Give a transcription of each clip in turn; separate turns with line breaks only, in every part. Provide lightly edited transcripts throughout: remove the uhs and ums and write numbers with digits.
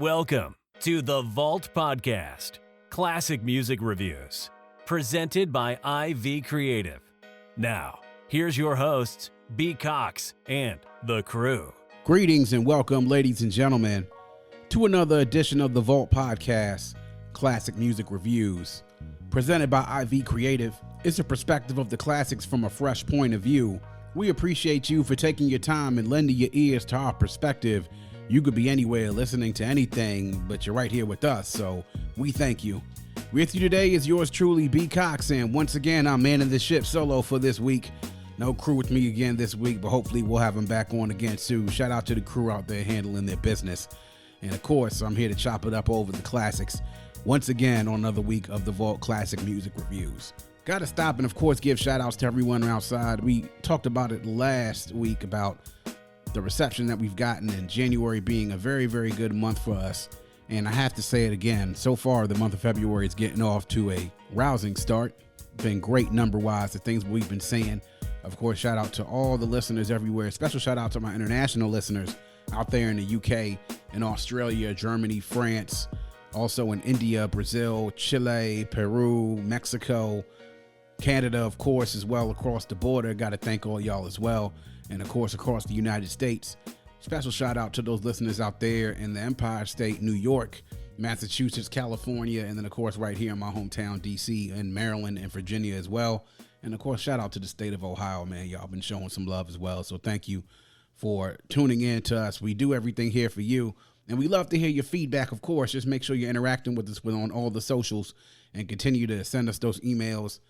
Welcome to the Vault Podcast, classic music reviews, presented by IV Creative. Now, here's your hosts, B. Cox and the crew.
Greetings and welcome, ladies and gentlemen, to another edition of the Vault Podcast, classic music reviews, presented by IV Creative. It's a perspective of the classics from a fresh point of view. We appreciate you for taking your time and lending your ears to our perspective. You could be anywhere listening to anything, but you're right here with us, so we thank you. With you today is yours truly, B. Cox, and once again, I'm manning the ship solo for this week. No crew with me again this week, but hopefully we'll have them back on again soon. Shout out to the crew out there handling their business. And of course, I'm here to chop it up over the classics once again on another week of the Vault Classic Music Reviews. Got to stop and, of course, give shout outs to everyone outside. We talked about it last week about the reception that we've gotten, in January being a very, very good month for us. And I have to say it again, so far the month of February is getting off to a rousing start. Been great number-wise, the things we've been saying. Of course, shout out to all the listeners everywhere. Special shout out to my international listeners out there in the UK, in Australia, Germany, France, also in India, Brazil, Chile, Peru, Mexico, Canada, of course, as well across the border. Got to thank all y'all as well. And of course, across the United States. Special shout out to those listeners out there in the Empire State, New York, Massachusetts, California, and then of course right here in my hometown, DC, and Maryland and Virginia as well. And of course, shout out to the state of Ohio, man. Y'all been showing some love as well. So thank you for tuning in to us. We do everything here for you. And we love to hear your feedback, of course. Just make sure you're interacting with us on all the socials and continue to send us those emails.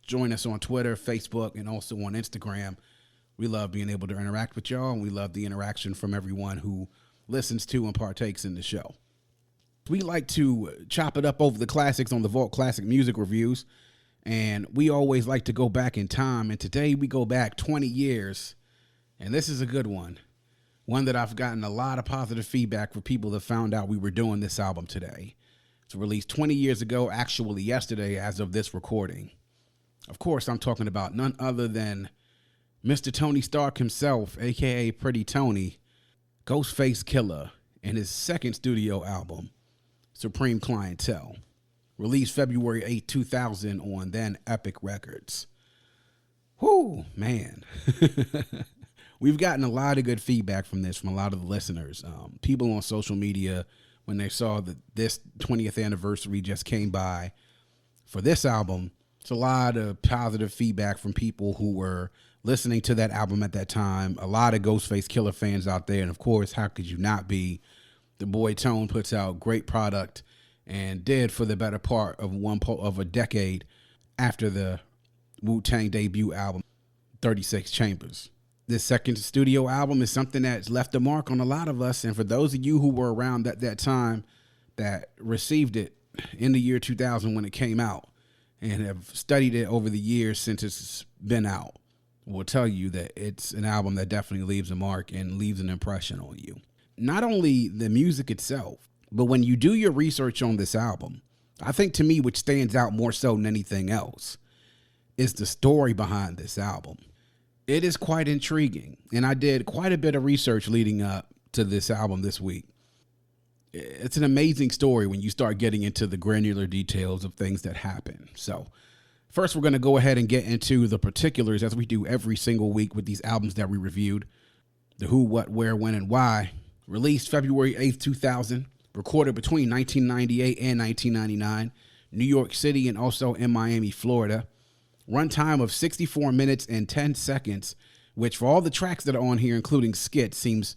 Join us on Twitter, Facebook, and also on Instagram. We love being able to interact with y'all, and we love the interaction from everyone who listens to and partakes in the show. We like to chop it up over the classics on the Vault Classic Music Reviews, and we always like to go back in time, and today we go back 20 years, and this is a good one that I've gotten a lot of positive feedback for people that found out we were doing this album today. It's released 20 years ago, actually yesterday as of this recording. Of course, I'm talking about none other than Mr. Tony Stark himself, a.k.a. Pretty Tony, Ghostface Killah, and his second studio album, Supreme Clientele, released February 8, 2000 on then Epic Records. Whoo, man. We've gotten a lot of good feedback from this from a lot of the listeners. People on social media, when they saw that this 20th anniversary just came by for this album, it's a lot of positive feedback from people who were listening to that album at that time. A lot of Ghostface Killah fans out there. And of course, how could you not be? The boy Tone puts out great product and did for the better part of a decade after the Wu Tang debut album, 36 Chambers. This second studio album is something that's left a mark on a lot of us. And for those of you who were around at that time that received it in the year 2000 when it came out and have studied it over the years since it's been out, will tell you that it's an album that definitely leaves a mark and leaves an impression on you. Not only the music itself, but when you do your research on this album, I think to me, which stands out more so than anything else, is the story behind this album. It is quite intriguing, and I did quite a bit of research leading up to this album this week. It's an amazing story when you start getting into the granular details of things that happen. So first, we're going to go ahead and get into the particulars as we do every single week with these albums that we reviewed. The who, what, where, when, and why. Released February 8th, 2000. Recorded between 1998 and 1999. New York City and also in Miami, Florida. Runtime of 64 minutes and 10 seconds, which for all the tracks that are on here, including skits, seems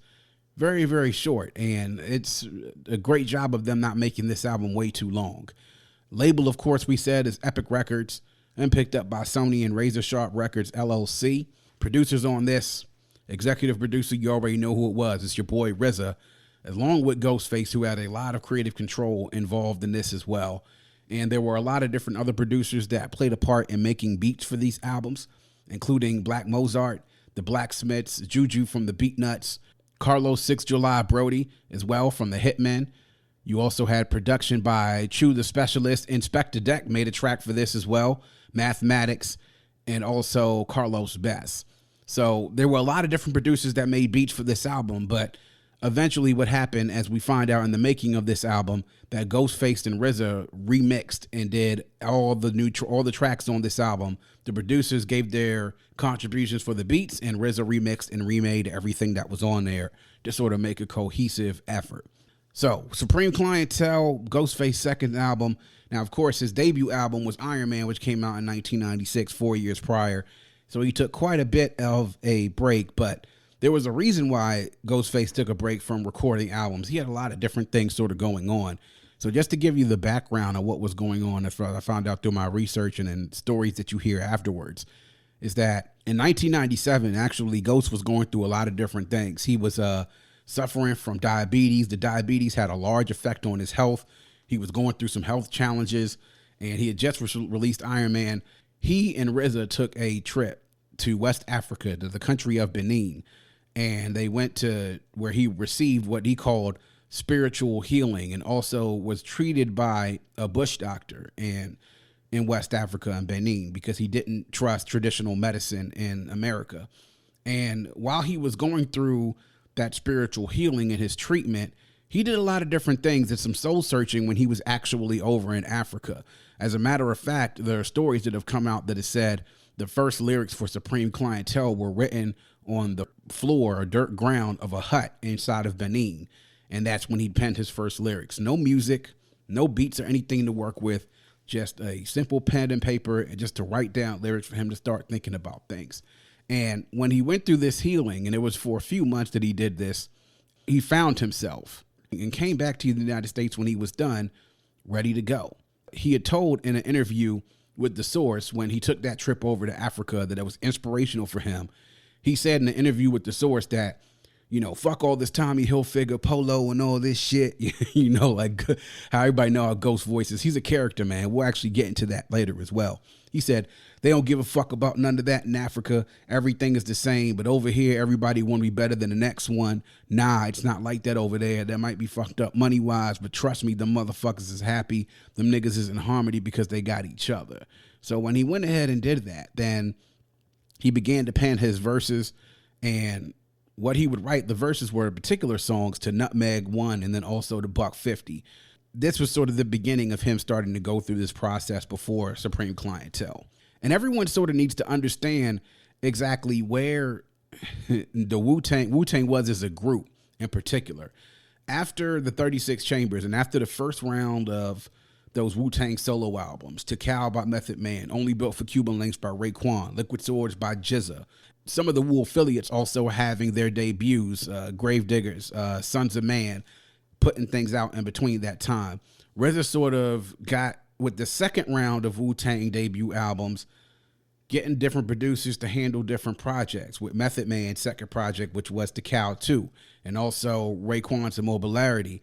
very, very short. And it's a great job of them not making this album way too long. Label, of course, we said is Epic Records, and picked up by Sony and Razor Sharp Records, LLC. Producers on this, executive producer, you already know who it was. It's your boy RZA, along with Ghostface, who had a lot of creative control involved in this as well. And there were a lot of different other producers that played a part in making beats for these albums, including Black Mozart, The Blacksmiths, Juju from the Beatnuts, Carlos 6 July Brody as well from the Hitmen. You also had production by Chew the Specialist. Inspector Deck made a track for this as well. Mathematics, and also Carlos Bass. So there were a lot of different producers that made beats for this album, but Eventually, what happened, as we find out in the making of this album, that Ghostface and RZA remixed and did all the tracks on this album. The producers gave their contributions for the beats, and RZA remixed and remade everything that was on there to sort of make a cohesive effort. So, Supreme Clientele, Ghostface's second album. Now, of course, his debut album was Iron Man, which came out in 1996, 4 years prior. So he took quite a bit of a break, but there was a reason why Ghostface took a break from recording albums. He had a lot of different things sort of going on. So just to give you the background of what was going on, as I found out through my research and then stories that you hear afterwards, is that in 1997, actually, Ghost was going through a lot of different things. He was suffering from diabetes. The diabetes had a large effect on his health. He was going through some health challenges, and he had just released Iron Man. He and RZA took a trip to West Africa, to the country of Benin, and they went to where he received what he called spiritual healing, and also was treated by a bush doctor in West Africa and Benin because he didn't trust traditional medicine in America. And while he was going through that spiritual healing and his treatment, he did a lot of different things and some soul searching when he was actually over in Africa. As a matter of fact, there are stories that have come out that have said the first lyrics for Supreme Clientele were written on the floor or dirt ground of a hut inside of Benin. And that's when he penned his first lyrics. No music, no beats or anything to work with, just a simple pen and paper and just to write down lyrics for him to start thinking about things. And when he went through this healing, and it was for a few months that he did this, he found himself and came back to the United States when he was done, ready to go. He had told in an interview with The Source when he took that trip over to Africa that it was inspirational for him. He said in the interview with The Source that, you know, fuck all this Tommy Hilfiger polo and all this shit. You know, like how everybody know how Ghost voices. He's a character, man. We'll actually get into that later as well. He said, they don't give a fuck about none of that in Africa. Everything is the same. But over here, everybody want to be better than the next one. Nah, it's not like that over there. That might be fucked up money-wise, but trust me, the motherfuckers is happy. Them niggas is in harmony because they got each other. So when he went ahead and did that, then he began to pen his verses, and what he would write, the verses were particular songs to Nutmeg 1 and then also to Buck 50. This was sort of the beginning of him starting to go through this process before Supreme Clientele. And everyone sort of needs to understand exactly where the Wu Tang was as a group in particular. After the 36 Chambers and after the first round of those Wu Tang solo albums, To Cal by Method Man, Only Built for Cuban Links by Raekwon, Liquid Swords by GZA, some of the Wu affiliates also having their debuts, Gravediggers, Sons of Man, putting things out in between that time. RZA sort of got, with the second round of Wu-Tang debut albums, getting different producers to handle different projects, with Method Man's second project, which was To Cal 2, and also Raekwon's Immobilarity,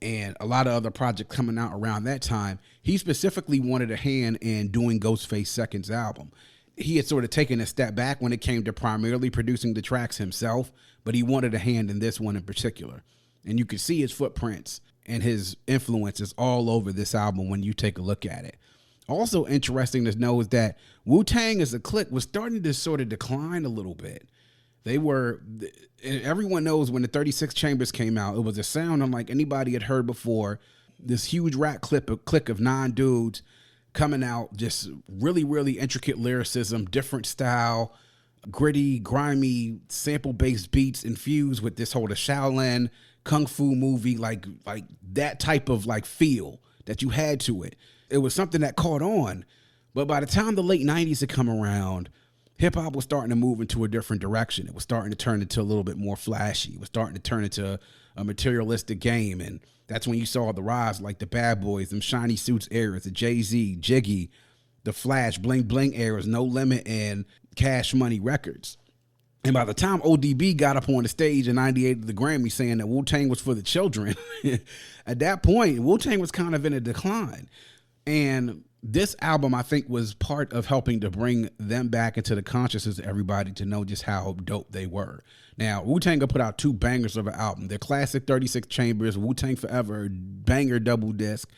and a lot of other projects coming out around that time. He specifically wanted a hand in doing Ghostface's second album. He had sort of taken a step back when it came to primarily producing the tracks himself, but he wanted a hand in this one in particular. And you can see his footprints and his influences all over this album when you take a look at it. Also interesting to know is that Wu-Tang as a clique was starting to sort of decline a little bit. They were, everyone knows when the 36 Chambers came out, it was a sound unlike anybody had heard before. This huge rap clique of 9 dudes coming out, just really, really intricate lyricism, different style, gritty, grimy, sample-based beats infused with this whole Shaolin Kung Fu movie, like that type of like feel that you had to it. It was something that caught on. But by the time the late 90s had come around, hip-hop was starting to move into a different direction. It was starting to turn into a little bit more flashy. It was starting to turn into a materialistic game. And that's when you saw the rise like the Bad Boys, them Shiny Suits eras, the Jay-Z, Jiggy, the Flash, Bling Bling eras, No Limit, and Cash Money Records. And by the time ODB got up on the stage in 98 at the Grammy saying that Wu-Tang was for the children, at that point, Wu-Tang was kind of in a decline. And this album, I think, was part of helping to bring them back into the consciousness of everybody to know just how dope they were. Now, Wu-Tang put out 2 bangers of an album. Their classic 36 Chambers, Wu-Tang Forever, banger double disc.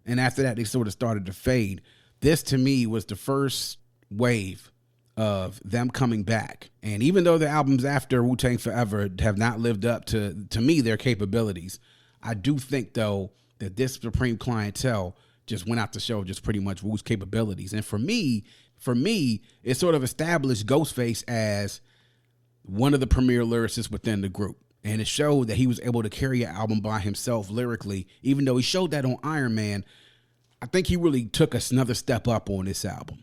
And after that, they sort of started to fade. This, to me, was the first wave of them coming back. And even though the albums after Wu Tang Forever have not lived up to me, their capabilities, I do think, though, that this Supreme Clientele just went out to show just pretty much Wu's capabilities. And for me, it sort of established Ghostface as one of the premier lyricists within the group. And it showed that he was able to carry an album by himself lyrically, even though he showed that on Iron Man. I think he really took another step up on this album.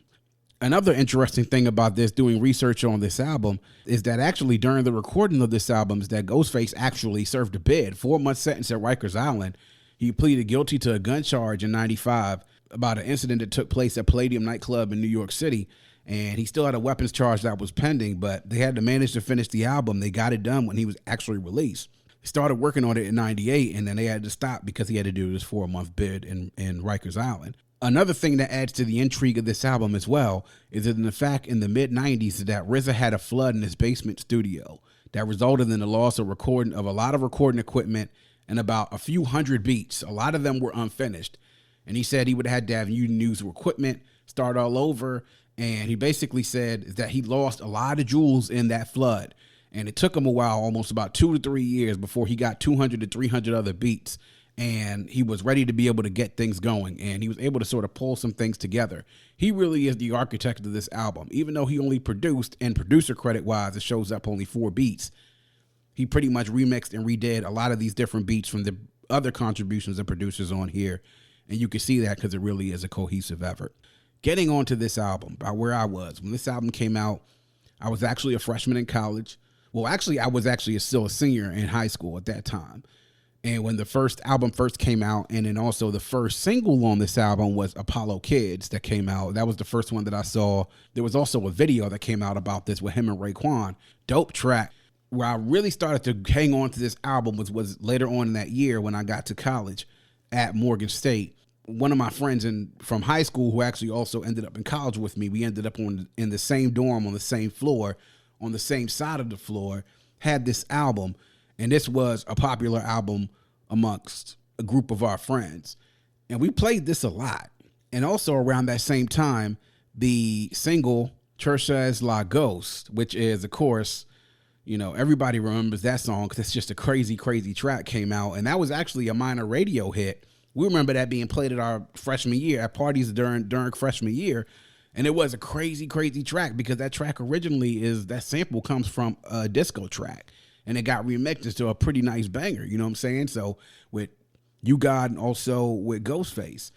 Another interesting thing about this, doing research on this album, is that actually during the recording of this album is that Ghostface actually served a bid, 4-month sentence at Rikers Island. He pleaded guilty to a gun charge in 95 about an incident that took place at Palladium nightclub in New York City. And he still had a weapons charge that was pending, but they had to manage to finish the album. They got it done when he was actually released. He started working on it in 98, and then they had to stop because he had to do this 4-month bid in Rikers Island. Another thing that adds to the intrigue of this album as well is that in the fact in the mid-90s that RZA had a flood in his basement studio that resulted in the loss of a lot of recording equipment and about a few hundred beats. A lot of them were unfinished. And he said he would have had to have new equipment, start all over. And he basically said that he lost a lot of jewels in that flood. And it took him a while, almost about 2 to 3 years, before he got 200 to 300 other beats. And he was ready to be able to get things going. And he was able to sort of pull some things together. He really is the architect of this album. Even though he only produced, and producer credit-wise, it shows up only 4 beats. He pretty much remixed and redid a lot of these different beats from the other contributions and producers on here. And you can see that because it really is a cohesive effort. Getting onto this album, about where I was. When this album came out, I was actually a freshman in college. Well, actually, I was actually still a senior in high school at that time. And when the first album first came out, and then also the first single on this album was Apollo Kids that came out. That was the first one that I saw. There was also a video that came out about this with him and Raekwon. Dope track. Where I really started to hang on to this album was later on in that year when I got to college at Morgan State. One of my friends from high school who actually also ended up in college with me, we ended up in the same dorm on the same floor, on the same side of the floor, had this album. And this was a popular album amongst a group of our friends. And we played this a lot. And also around that same time, the single Cherches La Ghost, which is, of course, you know, everybody remembers that song because it's just a crazy, crazy track, came out. And that was actually a minor radio hit. We remember that being played at our freshman year, at parties during freshman year. And it was a crazy, crazy track because that track originally that sample comes from a disco track. And it got remixed into a pretty nice banger, you know what I'm saying? So with You God and also with Ghostface.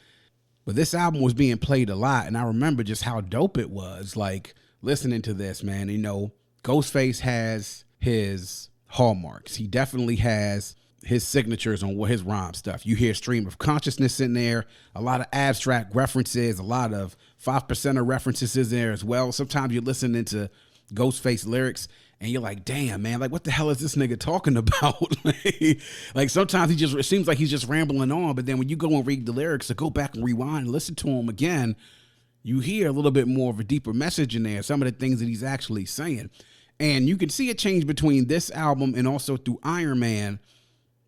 But this album was being played a lot, and I remember just how dope it was, like, listening to this, man. You know, Ghostface has his hallmarks. He definitely has his signatures on what his rhyme stuff. You hear stream of consciousness in there, a lot of abstract references, a lot of 5% references in there as well. Sometimes you're listening to Ghostface lyrics, and you're like, damn, man, like, what the hell is this nigga talking about? Like, sometimes it seems like he's just rambling on, but then when you go and read the lyrics or go back and rewind and listen to him again, you hear a little bit more of a deeper message in there, some of the things that he's actually saying. And you can see a change between this album and also through Iron Man,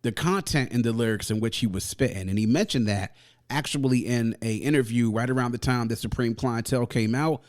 the content in the lyrics in which he was spitting. And he mentioned that actually in a interview right around the time that Supreme Clientele came out,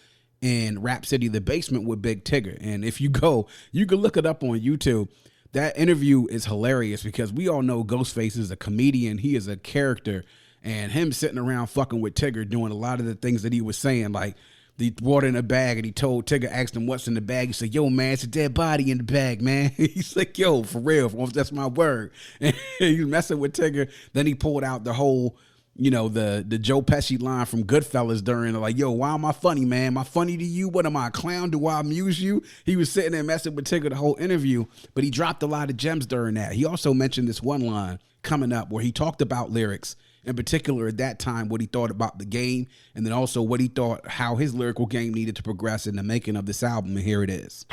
in Rap City, The Basement with Big Tigger. And if you go, you can look it up on YouTube. That interview is hilarious because we all know Ghostface is a comedian. He is a character. And him sitting around fucking with Tigger doing a lot of the things that he was saying, like he brought in a bag and he told Tigger, asked him what's in the bag. He said, yo, man, it's a dead body in the bag, man. He's like, yo, for real, that's my word. And he was messing with Tigger. Then he pulled out the whole, you know, the Joe Pesci line from Goodfellas during, like, yo, why am I funny, man? Am I funny to you? What am I, a clown? Do I amuse you? He was sitting there messing with Tigger the whole interview, but he dropped a lot of gems during that. He also mentioned this one line coming up where he talked about lyrics, in particular at that time, what he thought about the game, and then also what he thought how his lyrical game needed to progress in the making of this album, and here it is.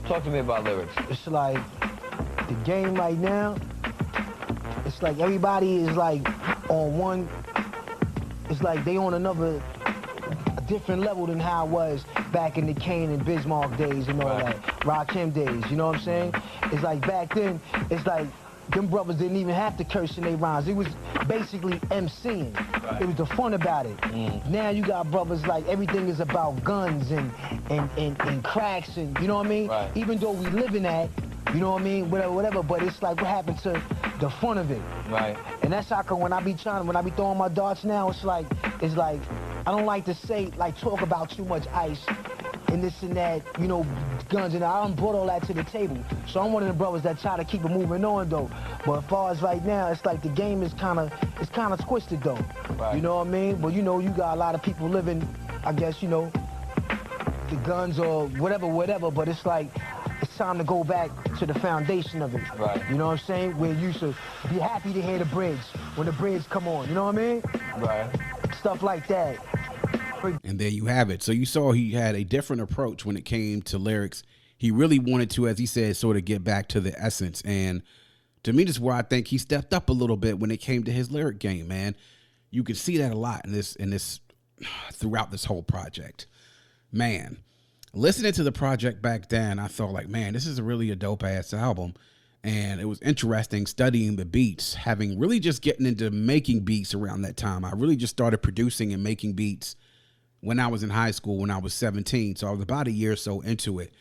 Talk to me about lyrics.
It's like the game right now, it's like everybody is like on one, it's like they on a different level than how it was back in the Kane and Bismarck days and all that, Rakim days, you know what I'm saying? It's like back then, it's like them brothers didn't even have to curse in their rhymes. It was basically MCing. It was the fun about it. Now you got brothers like everything is about guns and cracks and, you know what I mean?
Right.
Even though we live in that, you know what I mean? Whatever, but it's like what happened to the fun of it.
Right.
And that's how come when I be throwing my darts now, it's like I don't like to say, like, talk about too much ice and this and that, you know, guns, and I done brought all that to the table. So I'm one of the brothers that try to keep it moving on, though. But as far as right now, it's like the game is kind of twisted, though.
Right.
You know what I mean? But, you know, you got a lot of people living, I guess, you know, the guns or whatever, but it's like, it's time to go back to the foundation of it.
Right.
You know what I'm saying? Where you should be happy to hear the bridge when the bridge come on. You know what I mean?
Right.
Stuff like that.
And there you have it. So you saw he had a different approach when it came to lyrics. He really wanted to, as he said, sort of get back to the essence. And to me, this is where I think he stepped up a little bit when it came to his lyric game, man. You can see that a lot in this throughout this whole project. Man, listening to the project back then, I thought like, man, this is really a dope ass album. And it was interesting studying the beats, having really just getting into making beats around that time. I really just started producing and making beats when I was in high school, when I was 17. So I was about a year or so into it.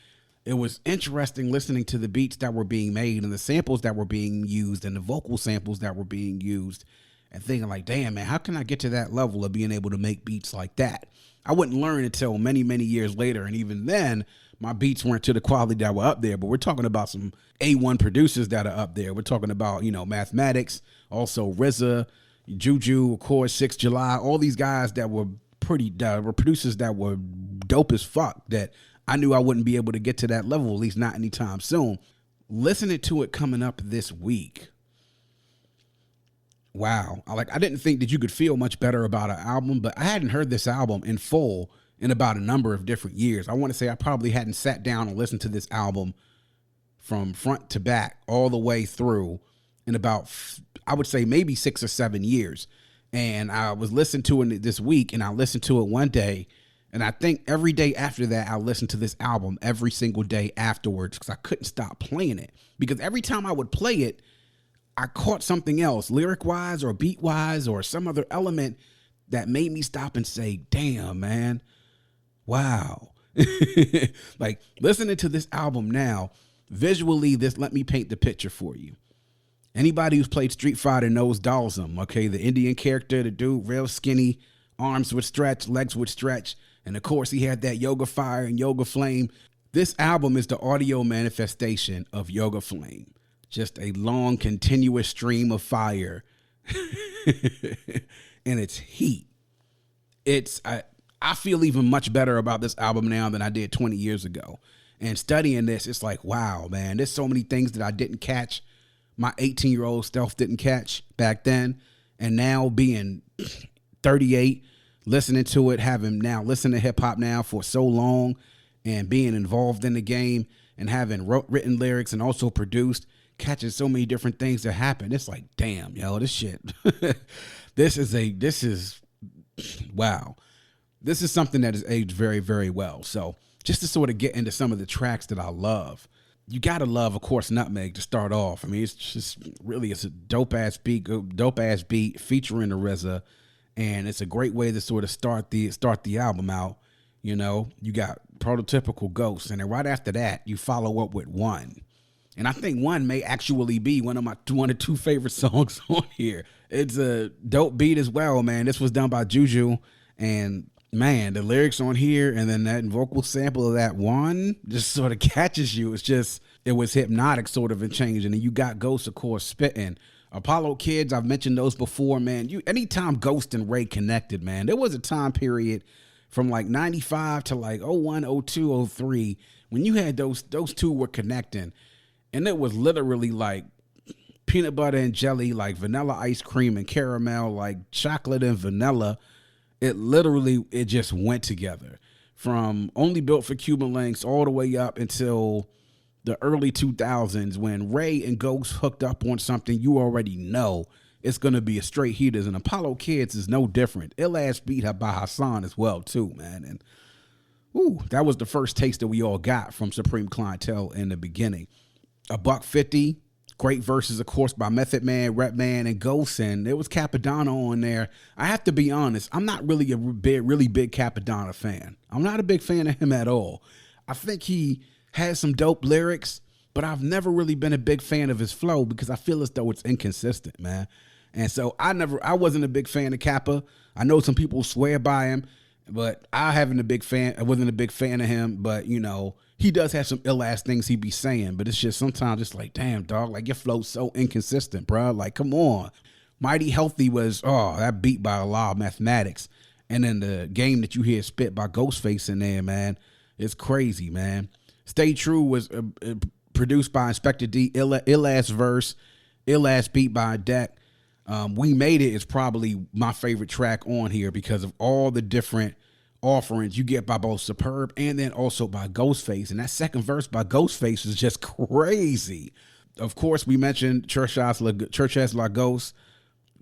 It was interesting listening to the beats that were being made and the samples that were being used and the vocal samples that were being used and thinking like, damn, man, how can I get to that level of being able to make beats like that? I wouldn't learn until many, many years later. And even then, my beats weren't to the quality that were up there, but we're talking about some A1 producers that are up there. We're talking about, you know, Mathematics, also RZA, Juju, of course, 6 July, all these guys that were were producers that were dope as fuck that I knew I wouldn't be able to get to that level, at least not anytime soon. Listening to it coming up this week. Wow. I didn't think that you could feel much better about an album, but I hadn't heard this album in full in about a number of different years. I want to say I probably hadn't sat down and listened to this album from front to back all the way through in about, I would say maybe 6 or 7 years. And I was listening to it this week, and I listened to it one day, and I think every day after that, I listened to this album every single day afterwards because I couldn't stop playing it. Because every time I would play it, I caught something else, lyric-wise or beat-wise or some other element that made me stop and say, damn, man, wow. Like, listening to this album now, visually, let me paint the picture for you. Anybody who's played Street Fighter knows Dalsum, okay? The Indian character, the dude, real skinny, arms would stretch, legs would stretch. And of course, he had that Yoga Fire and Yoga Flame. This album is the audio manifestation of Yoga Flame. Just a long, continuous stream of fire. And it's heat. I feel even much better about this album now than I did 20 years ago. And studying this, it's like, wow, man, there's so many things that I didn't catch. My 18-year-old self didn't catch back then. And now being 38, listening to it, having now listened to hip hop now for so long and being involved in the game and having written lyrics and also produced, catching so many different things that happen. It's like, damn, yo, this shit. This is wow. This is something that has aged very, very well. So just to sort of get into some of the tracks that I love, you got to love, of course, Nutmeg to start off. I mean, it's just really, it's a dope ass beat featuring the RZA. And it's a great way to sort of start the album out. You know, you got Prototypical Ghost. And then right after that, you follow up with One. And I think One may actually be one of two favorite songs on here. It's a dope beat as well, man. This was done by Juju. And man, the lyrics on here and then that vocal sample of that One just sort of catches you. It was hypnotic sort of and changing. And then you got Ghost, of course, spitting. Apollo Kids, I've mentioned those before, man. Anytime Ghost and Ray connected, man, there was a time period from like 95 to like 01, 02, 03 when you had those two were connecting. And it was literally like peanut butter and jelly, like vanilla ice cream and caramel, like chocolate and vanilla. It just went together from Only Built for Cuban Links all the way up until the early 2000s when Ray and Ghost hooked up on something you already know it's going to be a straight heaters. And Apollo Kids is no different. Ill Ass beat by Hassan as well too, man. And that was the first taste that we all got from Supreme Clientele in the beginning. $150, Great verses, of course, by Method Man, Rap Man, and Ghost, and there was Capadonna on there. I have to be honest, I'm not really a really big Capadonna fan. I'm not a big fan of him at all. I think he has some dope lyrics, but I've never really been a big fan of his flow because I feel as though it's inconsistent, man. And so I wasn't a big fan of Kappa. I know some people swear by him, but I wasn't a big fan of him, but you know, he does have some ill ass things he be saying, but it's just sometimes it's like, damn dog, like your flow's so inconsistent, bro. Like, come on. Mighty Healthy was, that beat by a law of mathematics. And then the game that you hear spit by Ghostface in there, man, it's crazy, man. Stay True was produced by Inspector D, ill ass verse, ill ass beat by Deck. We Made It is probably my favorite track on here because of all the different offerings you get by both Superb and then also by Ghostface. And that second verse by Ghostface is just crazy. Of course, we mentioned Church as La Ghost.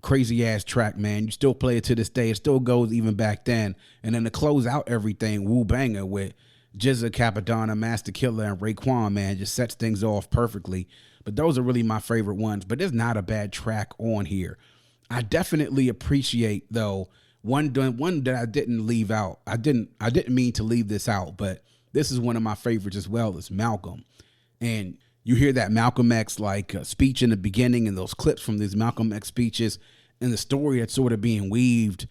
Crazy ass track, man. You still play it to this day. It still goes even back then. And then to close out everything, Wu Banger with Jizza, Capadonna, Master Killah, and Raekwon, man, just sets things off perfectly. But those are really my favorite ones. But there's not a bad track on here. I definitely appreciate, though, one that I didn't leave out. I didn't mean to leave this out, but this is one of my favorites as well, is Malcolm. And you hear that Malcolm X speech in the beginning and those clips from these Malcolm X speeches, and the story that's sort of being weaved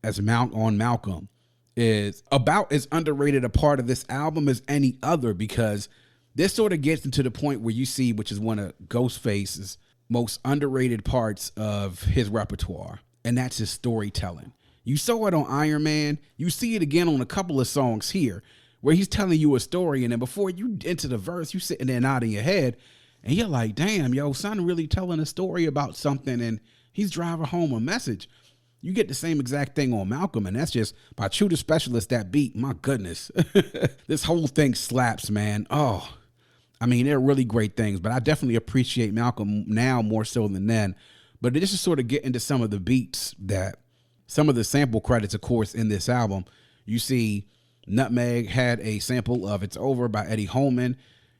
as on Malcolm is about as underrated a part of this album as any other, because this sort of gets into the point where you see, which is one of Ghostface's most underrated parts of his repertoire, and that's his storytelling. You saw it on Iron Man. You see it again on a couple of songs here where he's telling you a story, and then before you enter the verse, you sitting there nodding your head, and you're like, damn, yo, son really telling a story about something, and he's driving home a message. You get the same exact thing on Malcolm, and that's just by True the Specialist, that beat. My goodness. This whole thing slaps, man. Oh, I mean, they're really great things, but I definitely appreciate Malcolm now more so than then. But this is sort of get into some of the beats that some of the sample credits, of course, in this album. You see Nutmeg had a sample of It's Over by Eddie Holman.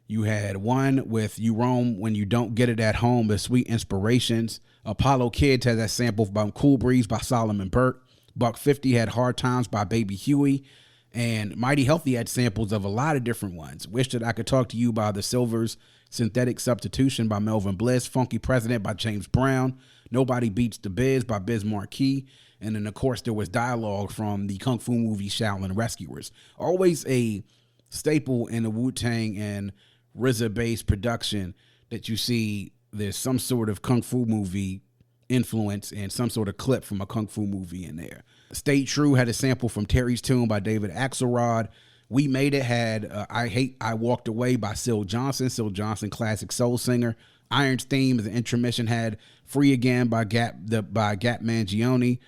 You had one with You Roam When You Don't Get It At Home, The Sweet Inspirations. Apollo Kids had that sample by Cool Breeze by Solomon Burke. Buck 50 had Hard Times by Baby Huey. And Mighty Healthy had samples of a lot of different ones. Wish That I Could Talk to You by The Silvers. Synthetic Substitution by Melvin Bliss. Funky President by James Brown. Nobody Beats the Biz by Biz Marquis. And then, of course, there was dialogue from the Kung Fu movie Shaolin Rescuers. Always a staple in the Wu Tang and RZA-based production that you see there's some sort of Kung Fu movie influence and some sort of clip from a Kung Fu movie in there. Stay True had a sample from Terry's Tune by David Axelrod. We Made It had I Hate I Walked Away by Syl Johnson. Syl Johnson, classic soul singer. Iron's theme as an intermission had Free Again by Gap Mangione.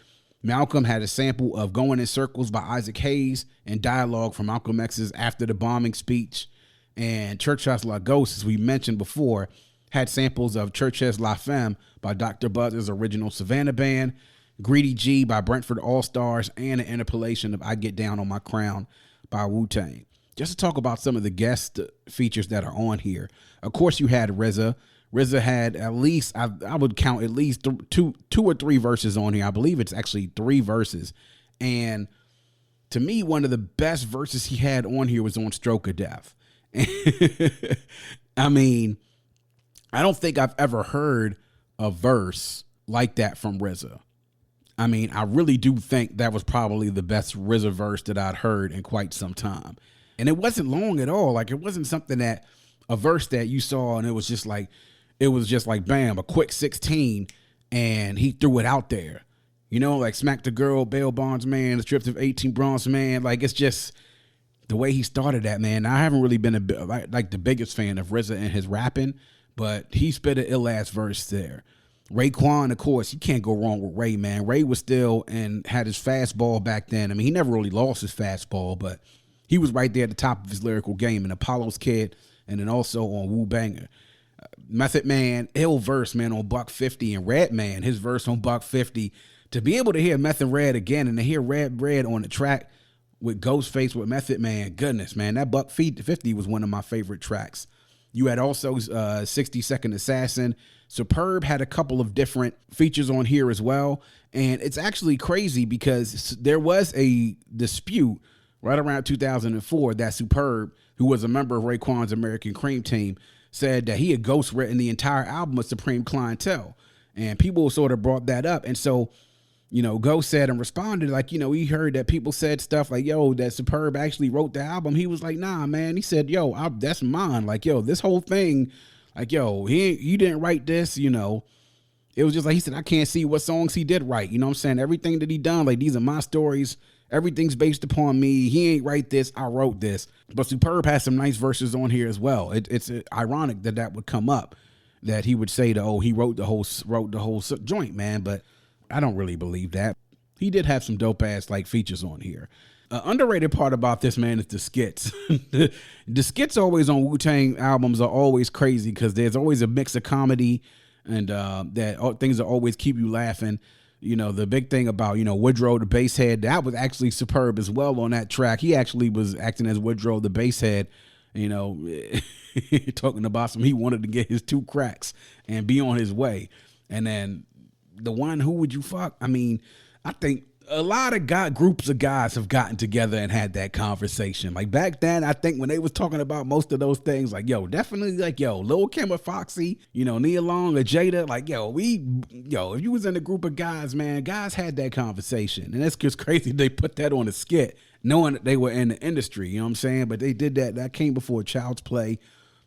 Malcolm had a sample of Going in Circles by Isaac Hayes and dialogue from Malcolm X's After the Bombing speech. And Church as La Ghost, as we mentioned before, had samples of Church as La Femme by Dr. Buzz's original Savannah Band, Greedy G by Brentford All-Stars, and an interpolation of I Get Down on My Crown by Wu Tang. Just to talk about some of the guest features that are on here. Of course, you had RZA. RZA had at least, I would count at least two or three verses on here. I believe it's actually 3 verses. And to me, one of the best verses he had on here was on Stroke of Death. I mean, I don't think I've ever heard a verse like that from RZA. I mean, I really do think that was probably the best RZA verse that I'd heard in quite some time. And it wasn't long at all. Like, it wasn't something that, a verse that you saw and it was just like, bam, a quick 16 and he threw it out there. You know, like Smack the Girl, Bail Bonds Man, The Strips of 18 Bronze Man. Like, it's just the way he started that, man. I haven't really been like the biggest fan of RZA and his rapping, but he spit an ill-ass verse there. Raekwon, of course, you can't go wrong with Ray, man. Ray was still and had his fastball back then. I mean, he never really lost his fastball, but he was right there at the top of his lyrical game. And Apollo's Kid, and then also on Wu Banger. Method Man, ill verse, man, on Buck 50, and Red Man, his verse on Buck 50. To be able to hear Method Red again and to hear Red on the track with Ghostface with Method Man, goodness, man, that Buck 50 was one of my favorite tracks You had also 60 Second Assassin. Superb had a couple of different features on here as well. And it's actually crazy because there was a dispute right around 2004 that Superb, who was a member of Raekwon's American Cream Team, said that he had ghostwritten the entire album of Supreme Clientele. And people sort of brought that up. And so, Ghost said and responded, like, he heard that people said stuff like, yo, that Superb actually wrote the album. He was like, nah, man. He said, yo, that's mine. Like, yo, this whole thing, like, yo, he didn't write this, It was just like, he said, I can't see what songs he did write. You know what I'm saying? Everything that he done, like, these are my stories. Everything's based upon me. He ain't write this. I wrote this. But Superb has some nice verses on here as well. It's ironic that would come up, that he would say that, oh, he wrote the whole joint, man. But I don't really believe that. He did have some dope ass like features on here. Underrated part about this, man, is the skits. The skits always on Wu Tang albums are always crazy because there's always a mix of comedy and things that always keep you laughing. The big thing about, Woodrow, the bass head, that was actually Superb as well on that track. He actually was acting as Woodrow, the bass head, talking about he wanted to get his 2 cracks and be on his way. And then the one, who would you fuck? I mean, I think a lot of groups of guys have gotten together and had that conversation. Like back then, I think when they was talking about most of those things, like, yo, definitely like, yo, Lil Kim or Foxy, Nia Long or Jada, like, if you was in a group of guys, man, guys had that conversation. And that's just crazy they put that on a skit, knowing that they were in the industry, you know what I'm saying? But they did that. That came before Child's Play.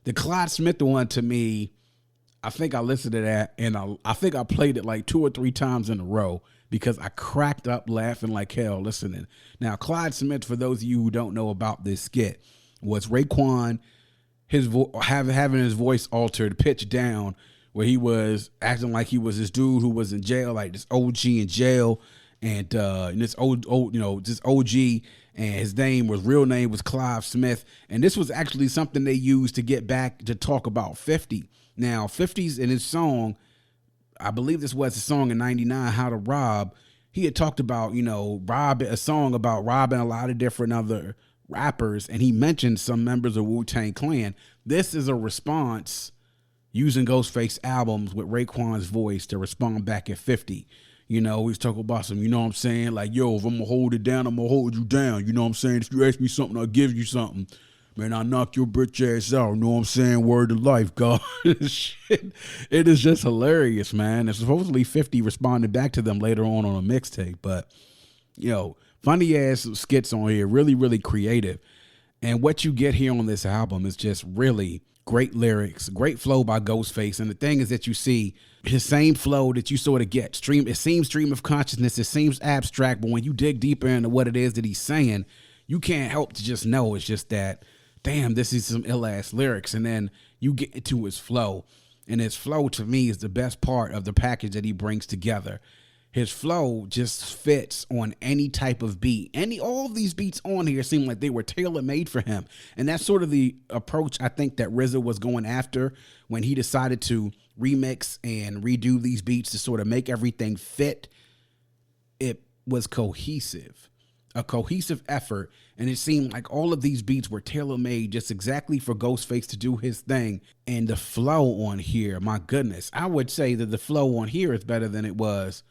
The Clyde Smith one, to me, I think I listened to that and I think I played it like 2 or 3 times in a row because I cracked up laughing like hell listening. Now, Clyde Smith, for those of you who don't know about this skit, was Raekwon, having his voice altered, pitched down, where he was acting like he was this dude who was in jail, like this OG in jail, and this OG, and his real name was Clive Smith, and this was actually something they used to get back to talk about 50. Now, 50's in his song, I believe this was a song in 99, How to Rob. He had talked about, a song about robbing a lot of different other rappers, and he mentioned some members of Wu Tang Clan. This is a response using Ghostface albums with Raekwon's voice to respond back at 50. He's talking about some, you know what I'm saying? Like, yo, if I'm going to hold it down, I'm going to hold you down. You know what I'm saying? If you ask me something, I'll give you something. Man, I knock your bitch ass out. You know what I'm saying? Word to life, God. Shit. It is just hilarious, man. And supposedly 50 responded back to them later on a mixtape. But, funny ass skits on here. Really, really creative. And what you get here on this album is just really great lyrics, great flow by Ghostface. And the thing is that you see his same flow that you sort of get. It seems stream of consciousness. It seems abstract. But when you dig deeper into what it is that he's saying, you can't help to just know it's just that, damn, this is some ill-ass lyrics. And then you get into his flow. And his flow, to me, is the best part of the package that he brings together. His flow just fits on any type of beat. All of these beats on here seem like they were tailor-made for him. And that's sort of the approach I think that RZA was going after when he decided to remix and redo these beats to sort of make everything fit. It was cohesive. A cohesive effort, and it seemed like all of these beats were tailor-made just exactly for Ghostface to do his thing. And the flow on here, my goodness, I would say that the flow on here is better than it was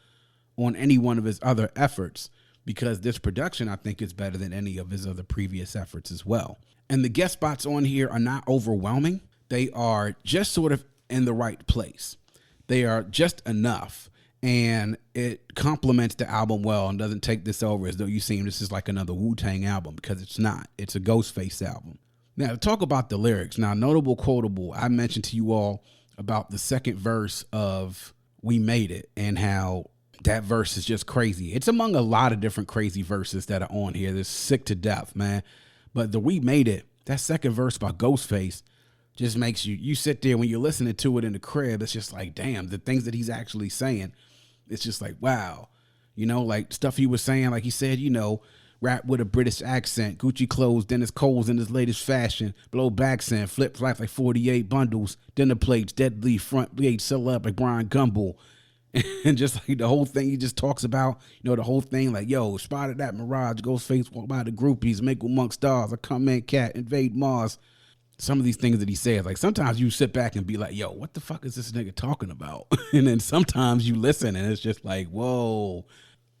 on any one of his other efforts, because this production, I think, is better than any of his other previous efforts as well. And the guest spots on here are not overwhelming. They are just sort of in the right place. They are just enough. And it complements the album well and doesn't take this over as though you seem this is like another Wu Tang album, because it's not. It's a Ghostface album. Now, to talk about the lyrics. Now, notable, quotable. I mentioned to you all about the second verse of We Made It and how that verse is just crazy. It's among a lot of different crazy verses that are on here. They're sick to death, man. But the We Made It, that second verse by Ghostface, just makes you sit there when you're listening to it in the crib. It's just like, damn, the things that he's actually saying. It's just like, wow, like stuff he was saying, like he said, rap with a British accent, Gucci clothes, Dennis Cole's in his latest fashion, blow accent, flip flaps like 48 bundles, dinner plates, deadly front blade, sell up like Brian Gumble. And just like the whole thing he just talks about, the whole thing like, yo, spotted that Mirage, Ghostface walk by the groupies, make amongst stars, a come in cat, invade Mars. some of these things that he says. Like sometimes you sit back and be like, yo, what the fuck is this nigga talking about? And then sometimes you listen and it's just like, whoa.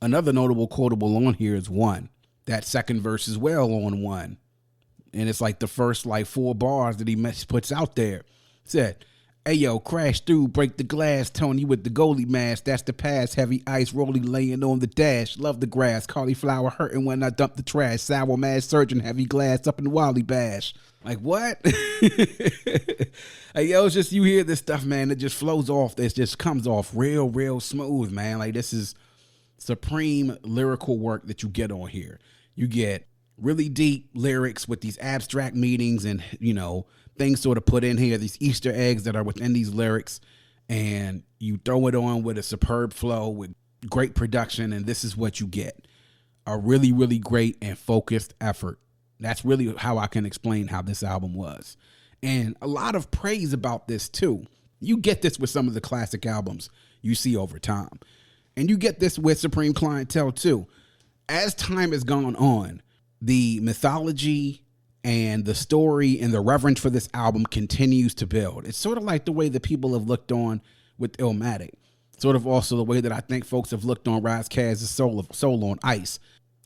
Another notable quotable on here is One. That second verse as well on One. And it's like the first like 4 bars that he puts out there. Said, hey, yo, crash through, break the glass, Tony with the goalie mask. That's the pass, heavy ice, rolling, laying on the dash. Love the grass, cauliflower hurting when I dump the trash. Sour mad surgeon, heavy glass up in the Wally Bash. Like, what? Like, yo, it's just, you hear this stuff, man, it just flows off. It just comes off real smooth, man. Like, this is supreme lyrical work that you get on here. You get really deep lyrics with these abstract meanings and, you know, things sort of put in here, these Easter eggs that are within these lyrics, and you throw it on with a superb flow with great production, and this is what you get. A really great and focused effort. That's really how I can explain how this album was. And a lot of praise about this too. You get this with some of the classic albums you see over time. And you get this with Supreme Clientele too. As time has gone on, the mythology and the story and the reverence for this album continues to build. It's sort of like the way that people have looked on with Illmatic. Sort of also the way that I think folks have looked on Raz Kazz's Soul on Ice.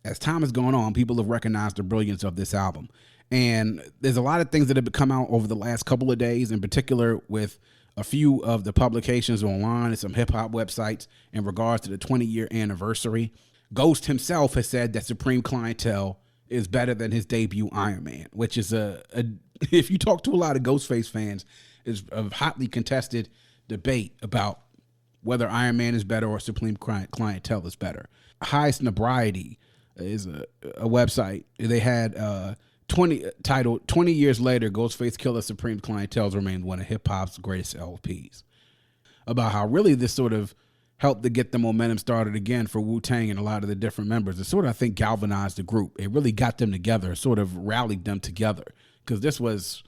As time has gone on, people have recognized the brilliance of this album. And there's a lot of things that have come out over the last couple of days, in particular with a few of the publications online and some hip-hop websites in regards to the 20-year anniversary. Ghost himself has said that Supreme Clientele is better than his debut Iron Man, which is if you talk to a lot of Ghostface fans, is a hotly contested debate about whether Iron Man is better or Supreme Clientele is better. High Snobriety is a website. They had titled 20 Years Later, Ghostface Killah-Supreme Clientele remained one of hip-hop's greatest LPs. About how really this sort of helped to get the momentum started again for Wu Tang and a lot of the different members. It sort of, I think, galvanized the group. It really got them together, sort of rallied them together. Because this was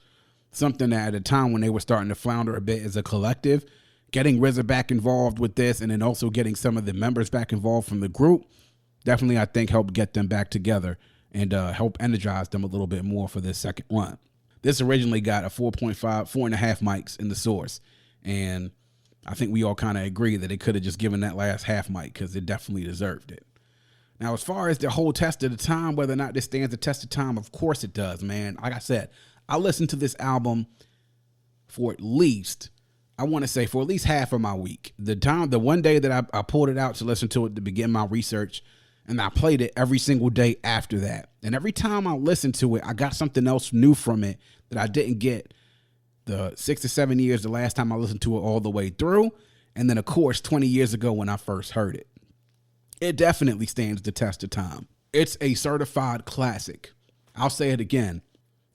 something that at a time when they were starting to flounder a bit as a collective, getting RZA back involved with this and then also getting some of the members back involved from the group, definitely, I think, helped get them back together and help energize them a little bit more for this second run. This originally got a 4.5 mics in the source. And I think we all kind of agree that they could have just given that last half mic because it definitely deserved it. Now, as far as the whole test of the time, whether or not this stands the test of time, of course it does, man. Like I said, I listened to this album for at least half of my week. The one day that I pulled it out to listen to it to begin my research, and I played it every single day after that. And every time I listened to it, I got something else new from it that I didn't get the 6 or 7 years the last time I listened to it all the way through. And then, of course, 20 years ago when I first heard it. It definitely stands the test of time. It's a certified classic. I'll say it again.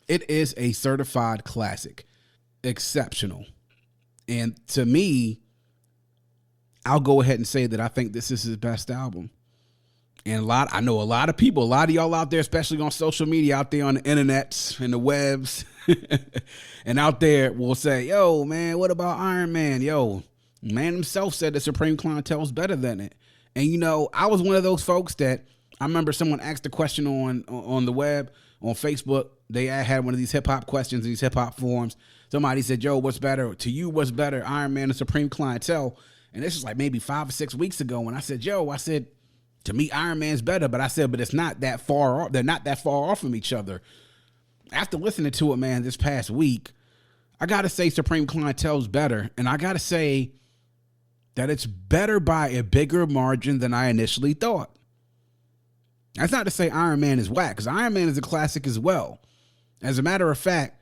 It is a certified classic. Exceptional. And to me, I'll go ahead and say that I think this is his best album. And I know a lot of people, a lot of y'all out there, especially on social media, out there on the internets and the webs, and out there will say, yo, man, what about Iron Man? Yo, man himself said that Supreme Clientele is better than it. And, you know, I was one of those folks that I remember someone asked a question on the web, on Facebook. They had one of these hip-hop questions in these hip-hop forums. Somebody said, yo, what's better? To you, what's better, Iron Man or Supreme Clientele? And this was like maybe 5 or 6 weeks ago when I said, to me, Iron Man's better, but it's not that far off. They're not that far off from each other. After listening to it, man, this past week, I got to say Supreme Clientele's better. And I got to say that it's better by a bigger margin than I initially thought. That's not to say Iron Man is whack, because Iron Man is a classic as well. As a matter of fact,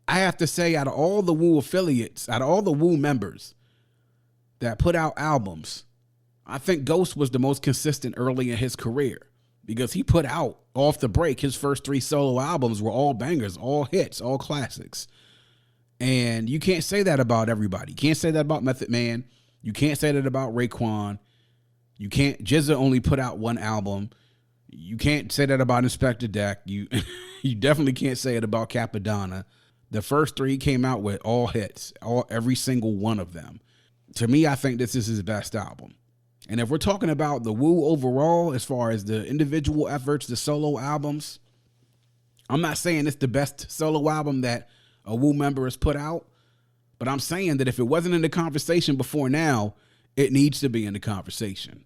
I have to say out of all the Wu affiliates, out of all the Wu members that put out albums, I think Ghost was the most consistent early in his career because he put out off the break. His first 3 solo albums were all bangers, all hits, all classics. And you can't say that about everybody. You can't say that about Method Man. You can't say that about Raekwon. You can't. Jizza only put out 1 album. You can't say that about Inspector Deck. You definitely can't say it about Capadonna. The first 3 came out with all hits, every single one of them. To me, I think this is his best album. And if we're talking about the Wu overall, as far as the individual efforts, the solo albums, I'm not saying it's the best solo album that a Wu member has put out. But I'm saying that if it wasn't in the conversation before now, it needs to be in the conversation.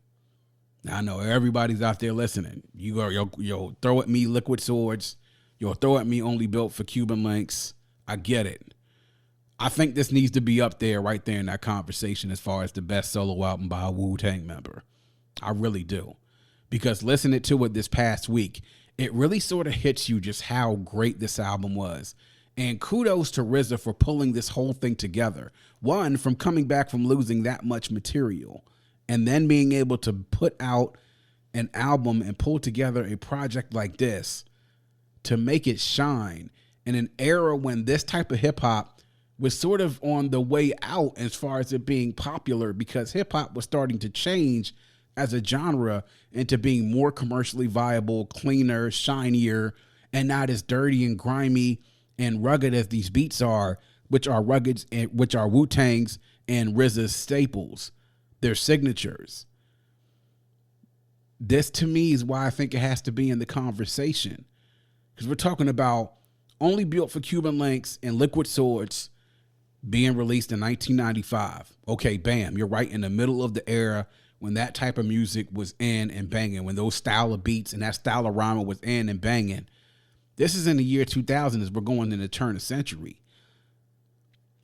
Now, I know everybody's out there listening. You'll throw at me Liquid Swords. You'll throw at me Only Built for Cuban Links. I get it. I think this needs to be up there, right there in that conversation as far as the best solo album by a Wu Tang member. I really do. Because listening to it this past week, it really sort of hits you just how great this album was. And kudos to RZA for pulling this whole thing together. One, from coming back from losing that much material, and then being able to put out an album and pull together a project like this to make it shine in an era when this type of hip hop was sort of on the way out as far as it being popular, because hip hop was starting to change as a genre into being more commercially viable, cleaner, shinier, and not as dirty and grimy and rugged as these beats are, which are rugged and which are Wu Tang's and RZA's staples, their signatures. This to me is why I think it has to be in the conversation, because we're talking about Only Built for Cuban Links and Liquid Swords being released in 1995. Okay, bam, you're right in the middle of the era when that type of music was in and banging, when those style of beats and that style of rhyming was in and banging. This is in the year 2000 as we're going in the turn of century.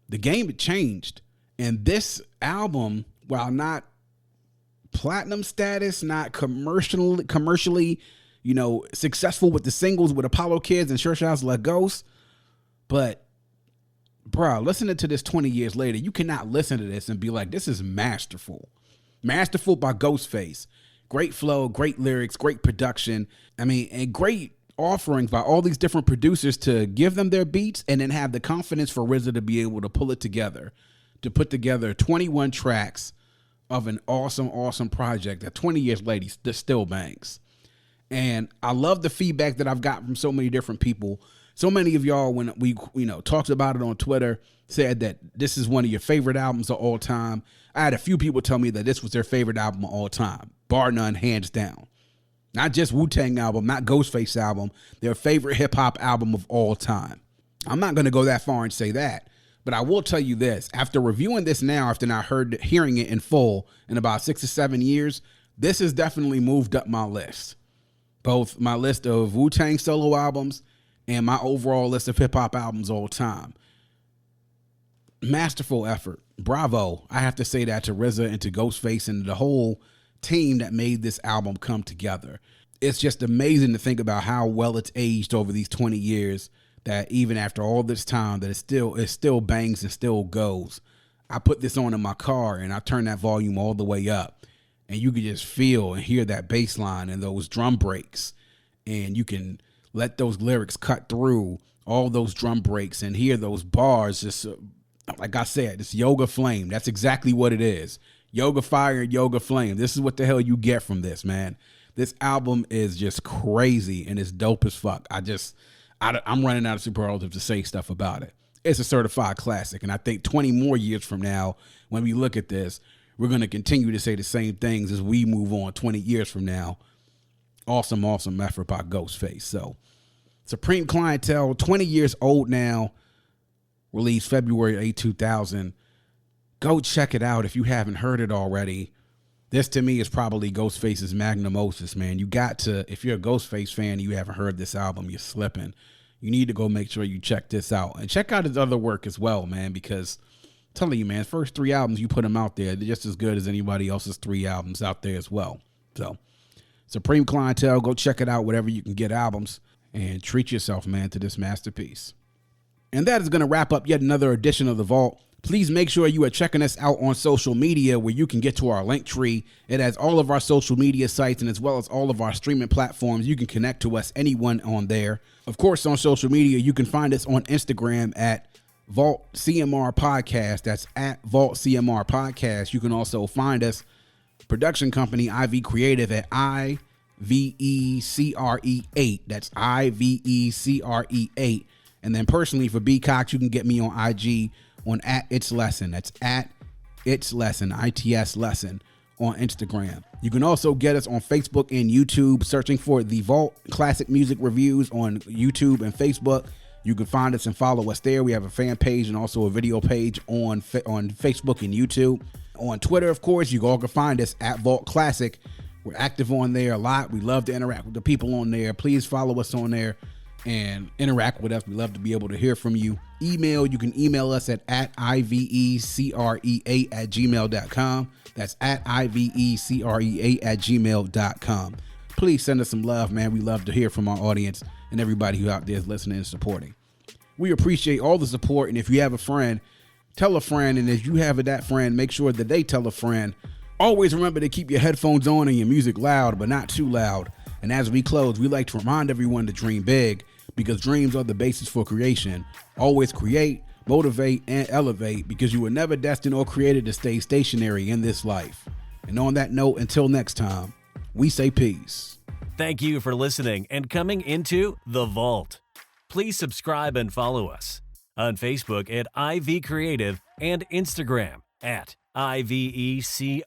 The game had changed. And this album, while not platinum status, not commercially, successful with the singles with Apollo Kids and Church House Like Ghost, but bro, listening to this 20 years later, you cannot listen to this and be like, this is masterful. Masterful by Ghostface. Great flow, great lyrics, great production. And great offerings by all these different producers to give them their beats and then have the confidence for RZA to be able to pull it together, to put together 21 tracks of an awesome, awesome project that 20 years later still bangs. And I love the feedback that I've got from so many different people. So many of y'all, when we talked about it on Twitter, said that this is one of your favorite albums of all time. I had a few people tell me that this was their favorite album of all time, bar none, hands down. Not just Wu Tang album, not Ghostface album, their favorite hip hop album of all time. I'm not going to go that far and say that, but I will tell you this. After reviewing this now, after not hearing it in full in about 6 or 7 years, this has definitely moved up my list. Both my list of Wu Tang solo albums and my overall list of hip hop albums all time. Masterful effort. Bravo. I have to say that to RZA and to Ghostface and the whole team that made this album come together. It's just amazing to think about how well it's aged over these 20 years, that even after all this time that it still bangs and still goes. I put this on in my car and I turn that volume all the way up, and you can just feel and hear that bass line and those drum breaks, and you can let those lyrics cut through all those drum breaks and hear those bars. Just like I said, it's Yoga Flame. That's exactly what it is. Yoga Fire and Yoga Flame. This is what the hell you get from this, man. This album is just crazy and it's dope as fuck. I'm running out of superlatives to say stuff about it. It's a certified classic. And I think 20 more years from now, when we look at this, we're going to continue to say the same things as we move on 20 years from now. Awesome, awesome effort by Ghostface. So, Supreme Clientele, 20 years old now, released February 8, 2000. Go check it out if you haven't heard it already. This to me is probably Ghostface's magnum opus, man. You got to, if you're a Ghostface fan and you haven't heard this album, you're slipping. You need to go make sure you check this out. And check out his other work as well, man, because I'm telling you, man, his first 3 albums, you put them out there, they're just as good as anybody else's 3 albums out there as well. So, Supreme Clientele, go check it out, whatever you can get albums, and treat yourself, man, to this masterpiece. And that is going to wrap up yet another edition of The Vault. Please make sure you are checking us out on social media, where you can get to our link tree. It has all of our social media sites and as well as all of our streaming platforms. You can connect to us, anyone on there. Of course, on social media, you can find us on Instagram at Vault CMR Podcast. That's at Vault CMR Podcast. You can also find us, production company IV Creative, at IVECRE8. That's IVECRE8. And then personally for B Cox, you can get me on IG on @itsLesson. That's @itsLesson, ITS Lesson on Instagram. You can also get us on Facebook and YouTube, searching for The Vault Classic Music Reviews on YouTube and Facebook. You can find us and follow us there. We have a fan page and also a video page on Facebook and YouTube. On Twitter, of course, you all can find us at Vault Classic. We're active on there a lot. We love to interact with the people on there. Please follow us on there and interact with us. We love to be able to hear from you. You can email us at ivecrea@gmail.com. That's at ivecrea@gmail.com. Please send us some love, man. We love to hear from our audience and everybody who out there is listening and supporting. We appreciate all the support. And if you have a friend, tell a friend. And if you have that friend, make sure that they tell a friend. Always remember to keep your headphones on and your music loud, but not too loud. And as we close, we like to remind everyone to dream big, because dreams are the basis for creation. Always create, motivate, and elevate, because you were never destined or created to stay stationary in this life. And on that note, until next time, we say peace.
Thank you for listening and coming into The Vault. Please subscribe and follow us on Facebook at IV Creative and Instagram at IVECRE8.